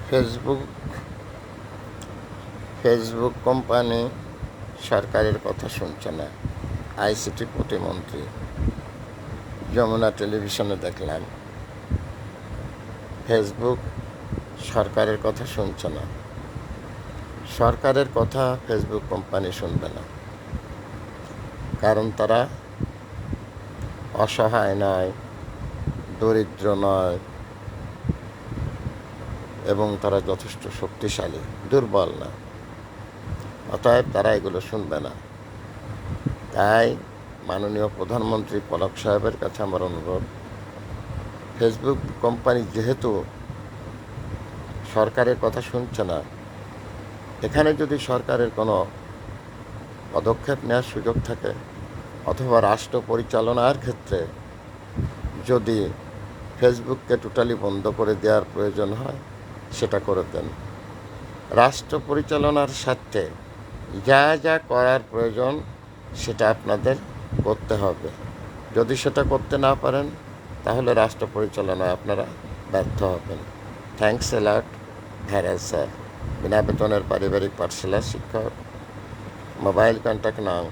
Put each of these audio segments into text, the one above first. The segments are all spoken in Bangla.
ফেসবুক ফেসবুক কোম্পানি সরকারের কথা শুনছে না। আইসিটি প্রতিমন্ত্রী যমুনা টেলিভিশনে দেখলাম ফেসবুক সরকারের কথা শুনছে না। সরকারের কথা ফেসবুক কোম্পানি শুনবে না, কারণ তারা অসহায় নয়, দরিদ্র নয়, এবং তারা যথেষ্ট শক্তিশালী, দুর্বল না। অতএব তারা এগুলো শুনবে না। তাই মাননীয় প্রধানমন্ত্রী পলক সাহেবের কাছে আমার অনুরোধ, ফেসবুক কোম্পানি যেহেতু সরকারের কথা শুনছে না, এখানে যদি সরকারের কোনো পদক্ষেপ নেওয়ার সুযোগ থাকে, অথবা রাষ্ট্র পরিচালনার ক্ষেত্রে যদি ফেসবুককে টোটালি বন্ধ করে দেওয়ার প্রয়োজন হয়, সেটা করে দেন। রাষ্ট্র পরিচালনার স্বার্থে যা যা করার প্রয়োজন সেটা আপনাদের করতে হবে। যদি সেটা করতে না পারেন, তাহলে রাষ্ট্র পরিচালনায় আপনারা ব্যর্থ হবেন। Thanks a lot, viral sir. বিনা বেতনের পারিবারিক পাঠশালার শিক্ষক। মোবাইল কন্ট্যাক্ট নং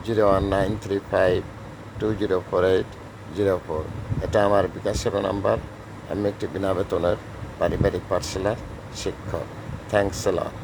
01935204804। এটা আমার বিকাশ সেবা নাম্বার। আমি একটি বিনা বেতনের পারিবারিক পাঠশালার শিক্ষক। Thanks a lot.